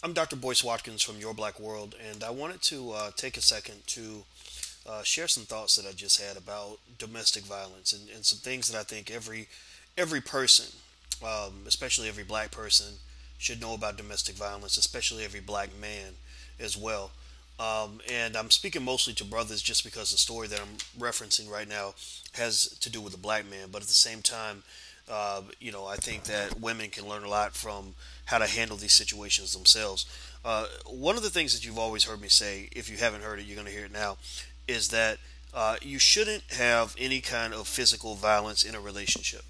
I'm Dr. Boyce Watkins from Your Black World, and I wanted to take a second to share some thoughts that I just had about domestic violence and some things that I think every person, especially every black person, should know about domestic violence, especially every black man as well. And I'm speaking mostly to brothers just because the story that I'm referencing right now has to do with a black man, but at the same time, I think that women can learn a lot from how to handle these situations themselves. One of the things that you've always heard me say, if you haven't heard it, you're going to hear it now, is that you shouldn't have any kind of physical violence in a relationship.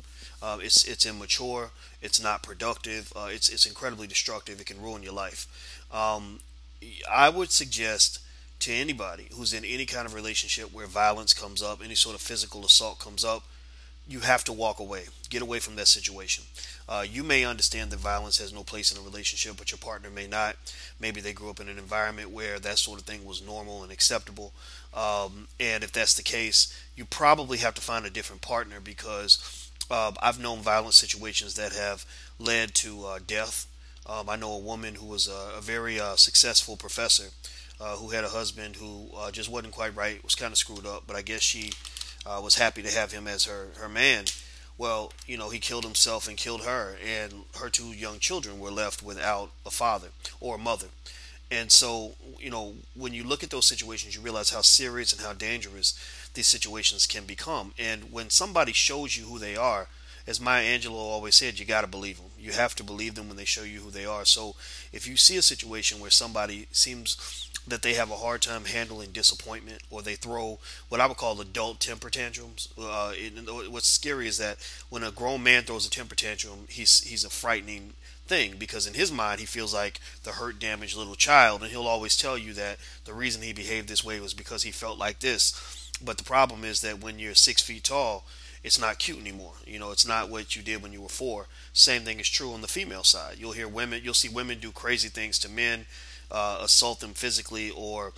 It's immature. It's not productive. It's incredibly destructive. It can ruin your life. I would suggest to anybody who's in any kind of relationship where violence comes up, any sort of physical assault comes up, you have to walk away. Get away from that situation. You may understand that violence has no place in a relationship, but your partner may not. Maybe they grew up in an environment where that sort of thing was normal and acceptable. And if that's the case, you probably have to find a different partner because I've known violent situations that have led to death. I know a woman who was a very successful professor who had a husband who just wasn't quite right, was kind of screwed up, but I guess she was happy to have him as her man. Well, he killed himself and killed her, and her two young children were left without a father or a mother. And so, when you look at those situations, you realize how serious and how dangerous these situations can become. And when somebody shows you who they are, as Maya Angelou always said, you got to believe them. You have to believe them when they show you who they are. So if you see a situation where somebody seems that they have a hard time handling disappointment, or they throw what I would call adult temper tantrums. What's scary is that when a grown man throws a temper tantrum, he's a frightening thing, because in his mind he feels like the hurt, damaged little child, and he'll always tell you that the reason he behaved this way was because he felt like this. But the problem is that when you're 6 feet tall, it's not cute anymore. It's not what you did when you were four. Same thing is true on the female side. You'll see women do crazy things to men, assault them physically, or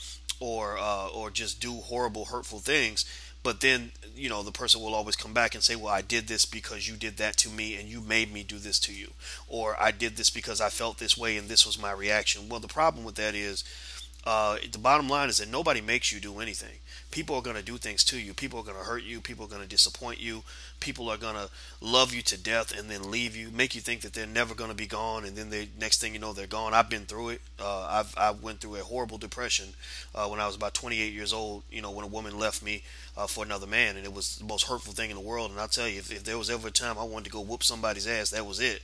just do horrible, hurtful things. But then, the person will always come back and say, well, I did this because you did that to me and you made me do this to you. Or I did this because I felt this way and this was my reaction. Well, the problem with that is, the bottom line is that nobody makes you do anything. People are going to do things to you. People are going to hurt you. People are going to disappoint you. People are going to love you to death and then leave you, make you think that they're never going to be gone, and then next thing you know, they're gone. I've been through it. I went through a horrible depression when I was about 28 years old. When a woman left me for another man, and it was the most hurtful thing in the world. And I'll tell you, if there was ever a time I wanted to go whoop somebody's ass, that was it.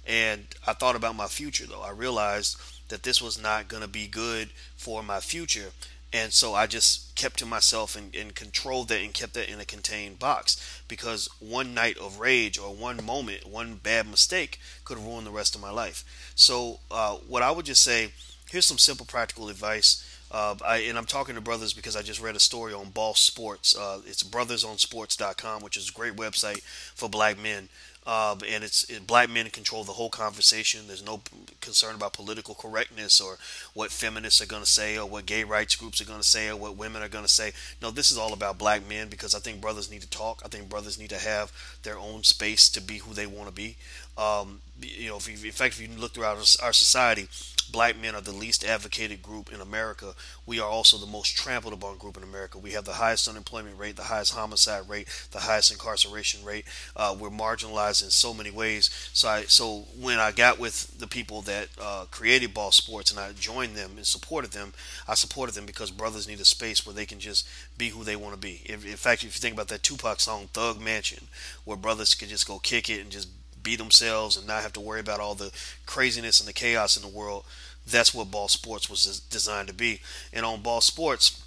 And I thought about my future, though. I realized that this was not going to be good for my future. And so I just kept to myself and controlled that and kept that in a contained box, because one night of rage or one moment, one bad mistake could ruin the rest of my life. So what I would just say, here's some simple practical advice. I'm talking to brothers because I just read a story on Boss Sports. It's brothersonsports.com, which is a great website for black men. And black men control the whole conversation. There's no concern about political correctness or what feminists are going to say or what gay rights groups are going to say or what women are going to say. No, this is all about black men, because I think brothers need to talk. I think brothers need to have their own space to be who they want to be. In fact, if you look throughout our society, black men are the least advocated group in America. We are also the most trampled upon group in America. We have the highest unemployment rate, the highest homicide rate, the highest incarceration rate. We're marginalized in so many ways. So when I got with the people that created Ball Sports and I joined them and supported them, I supported them because brothers need a space where they can just be who they want to be. In fact, if you think about that Tupac song, Thug Mansion, where brothers can just go kick it and just be themselves and not have to worry about all the craziness and the chaos in the world. That's what Ball Sports was designed to be. And on Ball Sports,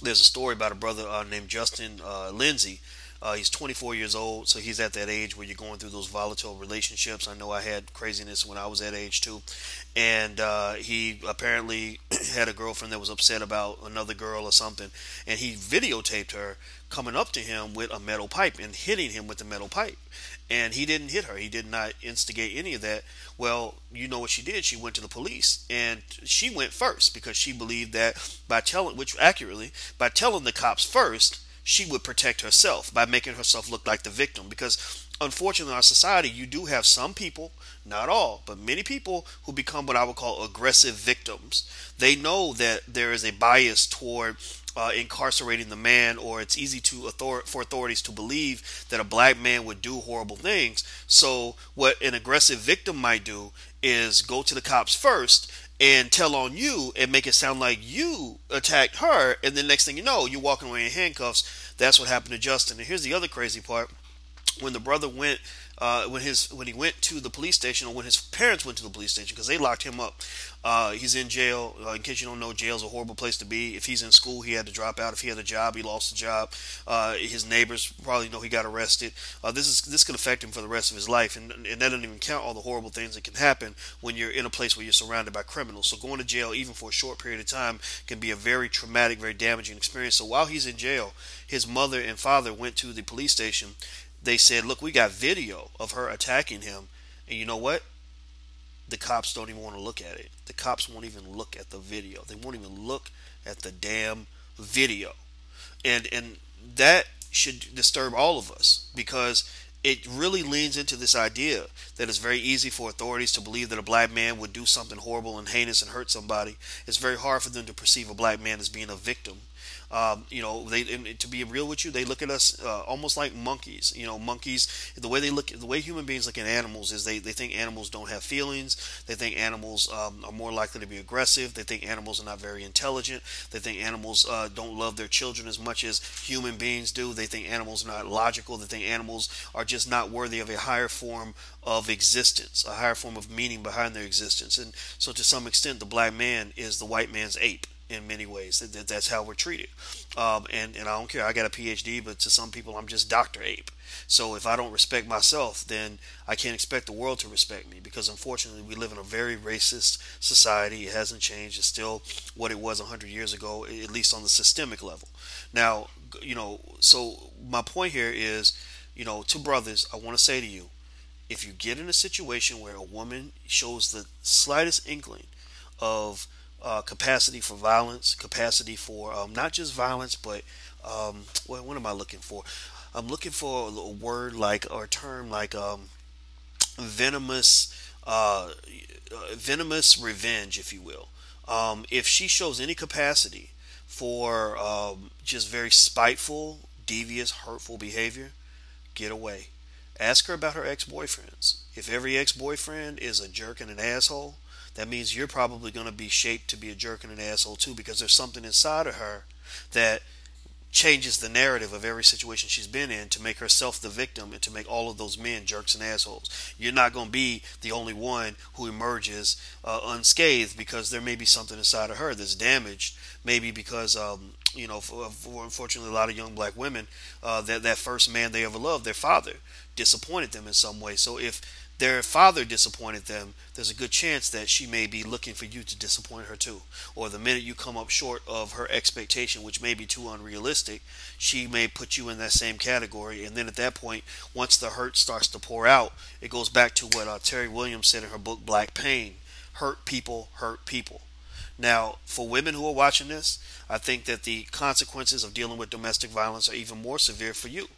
there's a story about a brother named Lindsey. He's 24 years old, so he's at that age where you're going through those volatile relationships. I know I had craziness when I was that age too. And he apparently had a girlfriend that was upset about another girl or something. And he videotaped her coming up to him with a metal pipe and hitting him with the metal pipe. And he didn't hit her. He did not instigate any of that. Well, you know what she did? She went to the police, and she went first because she believed that by telling the cops first, she would protect herself by making herself look like the victim. Because unfortunately, in our society, you do have some people, not all, but many people who become what I would call aggressive victims. They know that there is a bias toward incarcerating the man, or it's easy for authorities to believe that a black man would do horrible things. So what an aggressive victim might do is go to the cops first and tell on you and make it sound like you attacked her, and then next thing you know, you're walking away in handcuffs. That's what happened to Justin. And here's the other crazy part. When the brother went, when he went to the police station, or when his parents went to the police station, because they locked him up, he's in jail. In case you don't know, jail's a horrible place to be. If he's in school, he had to drop out. If he had a job, he lost the job. His neighbors probably know he got arrested. This could affect him for the rest of his life, and that doesn't even count all the horrible things that can happen when you're in a place where you're surrounded by criminals. So going to jail, even for a short period of time, can be a very traumatic, very damaging experience. So while he's in jail, his mother and father went to the police station. They said, look, we got video of her attacking him. And you know what? The cops don't even want to look at it. The cops won't even look at the video. They won't even look at the damn video. And that should disturb all of us, because it really leans into this idea that it's very easy for authorities to believe that a black man would do something horrible and heinous and hurt somebody. It's very hard for them to perceive a black man as being a victim. To be real with you, they look at us almost like monkeys. Monkeys, the way human beings look at animals is they think animals don't have feelings. They think animals are more likely to be aggressive. They think animals are not very intelligent. They think animals don't love their children as much as human beings do. They think animals are not logical. They think animals are just not worthy of a higher form of existence, a higher form of meaning behind their existence. And so to some extent, the black man is the white man's ape. In many ways, that's how we're treated, and I don't care. I got a PhD, but to some people, I'm just Dr. Ape. So if I don't respect myself, then I can't expect the world to respect me, because unfortunately, we live in a very racist society. It hasn't changed. It's still what it was 100 years ago, at least on the systemic level. Now, so my point here is, to brothers, I want to say to you, if you get in a situation where a woman shows the slightest inkling of capacity for violence, capacity for not just violence, but what am I looking for? I'm looking for a word or a term like venomous revenge, if you will. If she shows any capacity for just very spiteful, devious, hurtful behavior, get away. Ask her about her ex-boyfriends. If every ex-boyfriend is a jerk and an asshole, that means you're probably going to be shaped to be a jerk and an asshole too, because there's something inside of her that changes the narrative of every situation she's been in to make herself the victim and to make all of those men jerks and assholes. You're not going to be the only one who emerges unscathed, because there may be something inside of her that's damaged. Maybe because, for unfortunately a lot of young black women, that first man they ever loved, their father, disappointed them in some way. So if their father disappointed them, there's a good chance that she may be looking for you to disappoint her too. Or the minute you come up short of her expectation, which may be too unrealistic, she may put you in that same category. And then at that point, once the hurt starts to pour out, it goes back to what Terry Williams said in her book, Black Pain. Hurt people hurt people. Now, for women who are watching this, I think that the consequences of dealing with domestic violence are even more severe for you,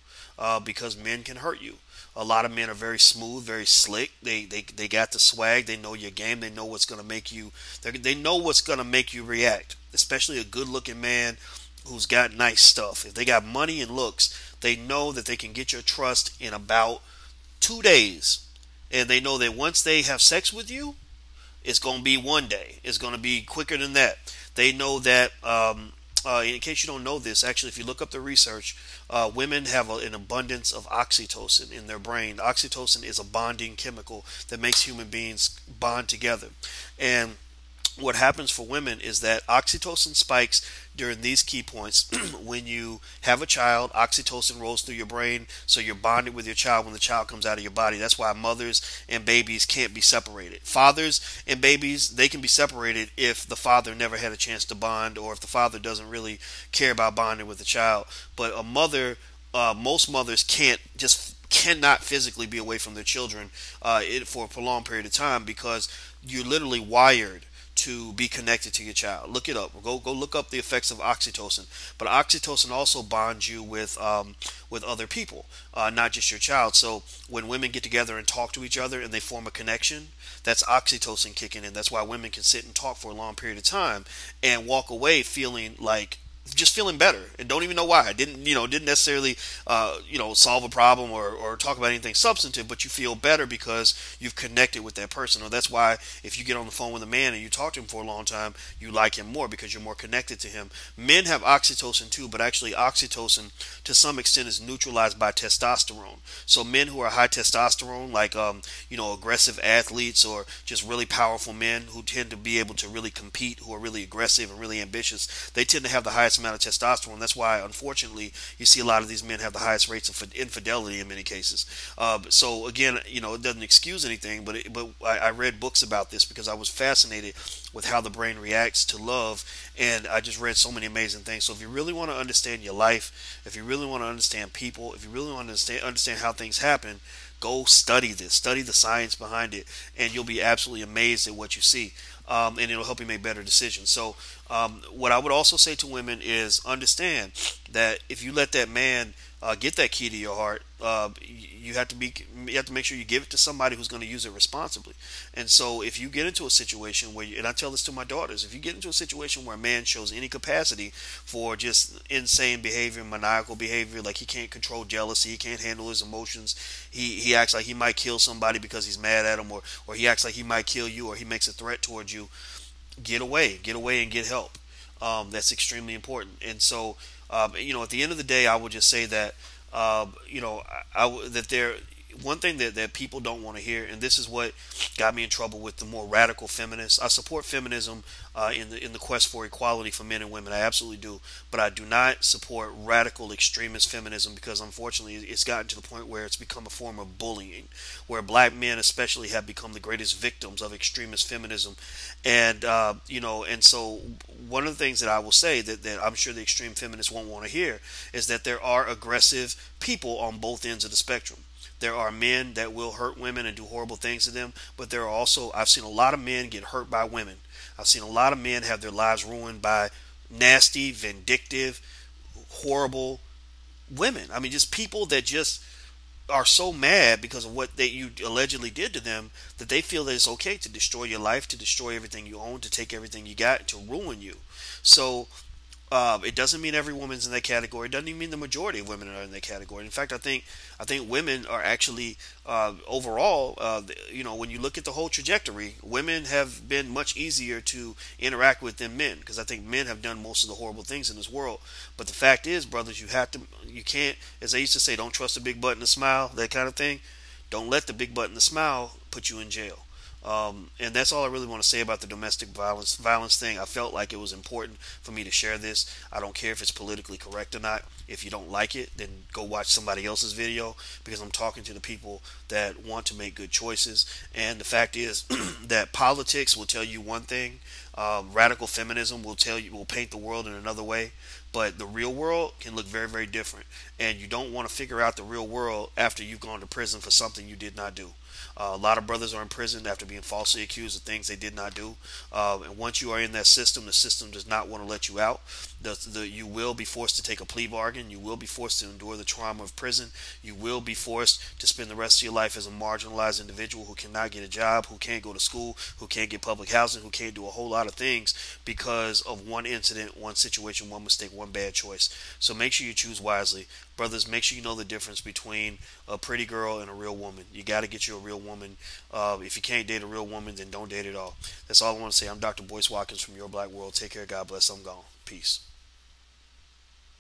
because men can hurt you. A lot of men are very smooth, very slick. They got the swag. They know your game. They know what's going to make you. They know what's going to make you react. Especially a good-looking man who's got nice stuff. If they got money and looks, they know that they can get your trust in about 2 days, and they know that once they have sex with you, it's going to be one day. It's going to be quicker than that. They know that. In case you don't know this, actually, if you look up the research, women have an abundance of oxytocin in their brain. Oxytocin is a bonding chemical that makes human beings bond together. And what happens for women is that oxytocin spikes during these key points. When you have a child, oxytocin rolls through your brain, so you're bonded with your child when the child comes out of your body. That's why mothers and babies can't be separated. Fathers and babies, they can be separated if the father never had a chance to bond, or if the father doesn't really care about bonding with the child. But a mother, most mothers cannot physically be away from their children for a prolonged period of time, because you're literally wired to be connected to your child. Look it up. Go look up the effects of oxytocin. But oxytocin also bonds you with other people, not just your child. So when women get together and talk to each other and they form a connection, that's oxytocin kicking in. That's why women can sit and talk for a long period of time and walk away feeling like just feeling better and don't even know why. Didn't necessarily solve a problem or talk about anything substantive, but you feel better because you've connected with that person. Or that's why if you get on the phone with a man and you talk to him for a long time, you like him more because you're more connected to him. Men have oxytocin too, but actually oxytocin to some extent is neutralized by testosterone. So men who are high testosterone, like aggressive athletes or just really powerful men who tend to be able to really compete, who are really aggressive and really ambitious, they tend to have the highest amount of testosterone. That's why, unfortunately, you see a lot of these men have the highest rates of infidelity in many cases. So again, it doesn't excuse anything, but I read books about this because I was fascinated with how the brain reacts to love, and I just read so many amazing things. So if you really want to understand your life, if you really want to understand people, if you really want to understand how things happen, go study this, study the science behind it, and you'll be absolutely amazed at what you see. And it'll help you make better decisions. So what I would also say to women is understand that if you let that man get that key to your heart, you have to make sure you give it to somebody who's going to use it responsibly. And so if you get into a situation where, and I tell this to my daughters, if you get into a situation where a man shows any capacity for just insane behavior, maniacal behavior, like he can't control jealousy, he can't handle his emotions, he acts like he might kill somebody because he's mad at him, or he acts like he might kill you, or he makes a threat towards you, get away and get help. That's extremely important. And so at the end of the day, I would just say that one thing that people don't want to hear, and this is what got me in trouble with the more radical feminists. I support feminism in the quest for equality for men and women. I absolutely do, but I do not support radical extremist feminism because unfortunately it's gotten to the point where it's become a form of bullying, where black men especially have become the greatest victims of extremist feminism. And and so one of the things that I will say that I'm sure the extreme feminists won't want to hear is that there are aggressive people on both ends of the spectrum. There are men that will hurt women and do horrible things to them, but there are also, I've seen a lot of men get hurt by women. I've seen a lot of men have their lives ruined by nasty, vindictive, horrible women. I mean, just people that just are so mad because of what you allegedly did to them that they feel that it's okay to destroy your life, to destroy everything you own, to take everything you got, to ruin you. So it doesn't mean every woman's in that category. It doesn't even mean the majority of women are in that category. In fact, I think women are actually overall, when you look at the whole trajectory, women have been much easier to interact with than men, because I think men have done most of the horrible things in this world. But the fact is, brothers, you can't, as I used to say, don't trust a big butt and a smile, that kind of thing. Don't let the big butt and the smile put you in jail. And that's all I really want to say about the domestic violence thing. I felt like it was important for me to share this. I don't care if it's politically correct or not. If you don't like it, then go watch somebody else's video, because I'm talking to the people that want to make good choices. And the fact is that politics will tell you one thing. Radical feminism will paint the world in another way. But the real world can look very, very different. And you don't want to figure out the real world after you've gone to prison for something you did not do. A lot of brothers are in prison after being falsely accused of things they did not do. And once you are in that system, the system does not want to let you out. You will be forced to take a plea bargain. You will be forced to endure the trauma of prison. You will be forced to spend the rest of your life as a marginalized individual who cannot get a job, who can't go to school, who can't get public housing, who can't do a whole lot of things because of one incident, one situation, one mistake, one bad choice. So make sure you choose wisely. Brothers, make sure you know the difference between a pretty girl and a real woman. You got to get you a real woman. If you can't date a real woman, then don't date at all. That's all I want to say. I'm Dr. Boyce Watkins from Your Black World. Take care. God bless. I'm gone. Peace.